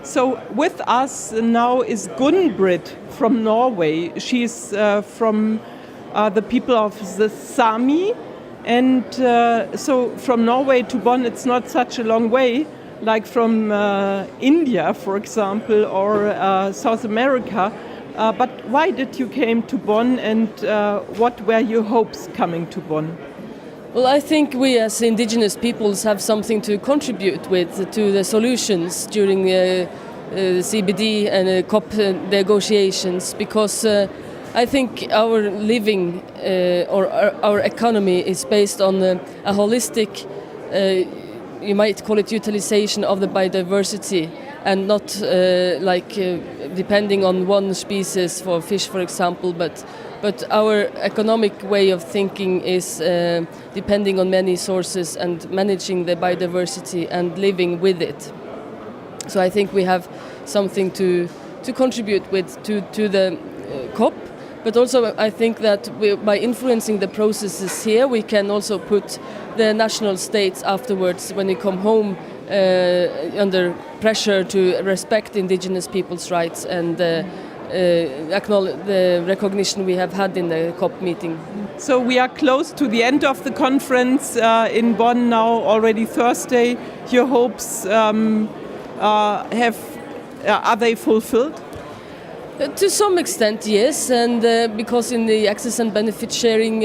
So with us now is Gunn-Britt from Norway. She's from the people of the Sami. And so from Norway to Bonn, it's not such a long way, like from India, for example, or South America. But why did you came to Bonn, and what were your hopes coming to Bonn? Well, I think we as indigenous peoples have something to contribute with to the solutions during CBD and COP negotiations, because I think our living or our economy is based on a holistic, you might call it utilization of the biodiversity, and not depending on one species for fish, for example, but our economic way of thinking is depending on many sources and managing the biodiversity and living with it. So I think we have something to contribute with to the COP, but also I think that by influencing the processes here, we can also put the national states afterwards, when they come home, under pressure to respect indigenous people's rights and acknowledge the recognition we have had in the COP meeting. So we are close to the end of the conference in Bonn now, already Thursday. Your hopes are they fulfilled? To some extent, yes, and because in the access and benefit sharing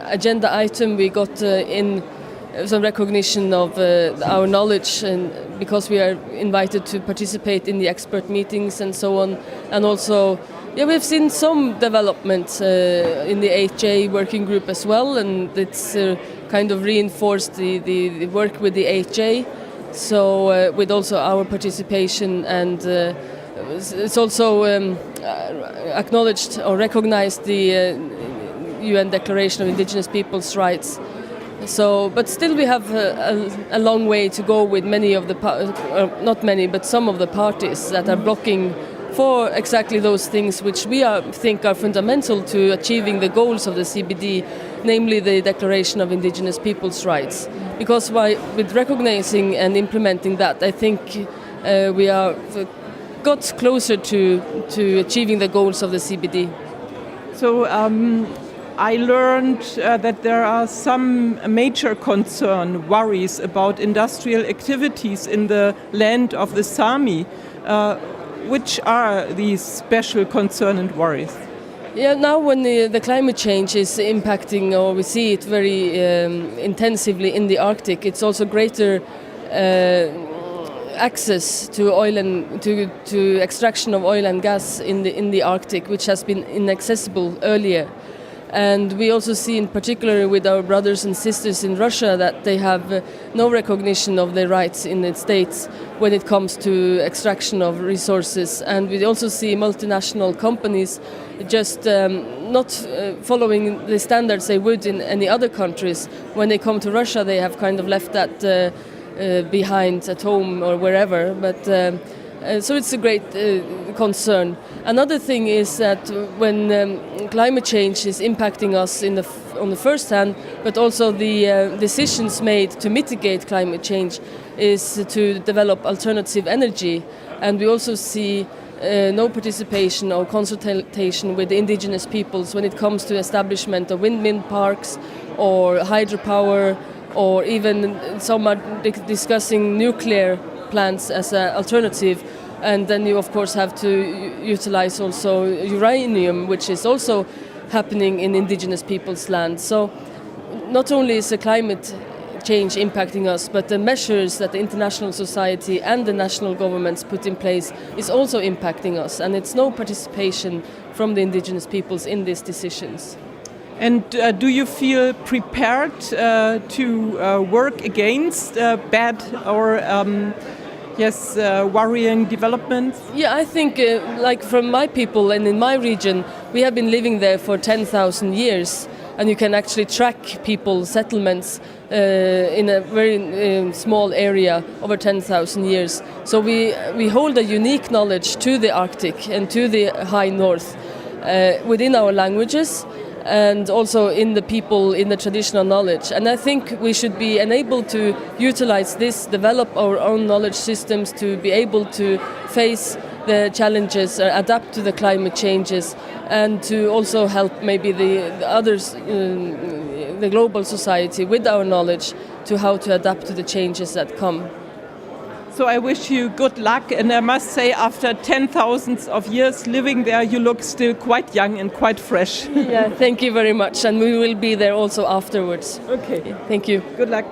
agenda item we got in some recognition of our knowledge, and because we are invited to participate in the expert meetings and so on, and also we've seen some development in the HA working group as well, and it's kind of reinforced the work with the HA, so with also our participation, and it's also acknowledged or recognized the UN Declaration of Indigenous Peoples' Rights. So, but still we have a long way to go with many of the, not many, but some of the parties that are blocking for exactly those things which we think are fundamental to achieving the goals of the CBD, namely the Declaration of Indigenous Peoples' Rights. Because with recognizing and implementing that, I think we are got closer to achieving the goals of the CBD. So I learned that there are some major worries about industrial activities in the land of the Sami. Which are these special concern and worries? Yeah, now when the climate change is impacting, or we see it very intensively in the Arctic, it's also greater access to oil and to extraction of oil and gas in the Arctic, which has been inaccessible earlier. And we also see, in particular with our brothers and sisters in Russia, that they have no recognition of their rights in the states when it comes to extraction of resources. And we also see multinational companies just not following the standards they would in any other countries. When they come to Russia, they have kind of left that behind at home or wherever. But so it's a great concern. Another thing is that when climate change is impacting us on the first hand, but also the decisions made to mitigate climate change is to develop alternative energy. And we also see no participation or consultation with the indigenous peoples when it comes to establishment of windmill parks or hydropower, or even some are discussing nuclear plants as an alternative. And then you of course have to utilize also uranium, which is also happening in indigenous people's land. So not only is the climate change impacting us, but the measures that the international society and the national governments put in place is also impacting us, and it's no participation from the indigenous peoples in these decisions. And do you feel prepared to work against bad or worrying developments? Yeah, I think like from my people and in my region, we have been living there for 10,000 years, and you can actually track people, settlements in a very small area over 10,000 years. So we hold a unique knowledge to the Arctic and to the high north within our languages. and also in the people, in the traditional knowledge. And I think we should be enabled to utilize this, develop our own knowledge systems to be able to face the challenges, adapt to the climate changes, and to also help maybe the others, the global society, with our knowledge to how to adapt to the changes that come. So I wish you good luck, and I must say after 10,000 of years living there, you look still quite young and quite fresh. Yeah, thank you very much, and we will be there also afterwards. Okay, Thank you. good luck.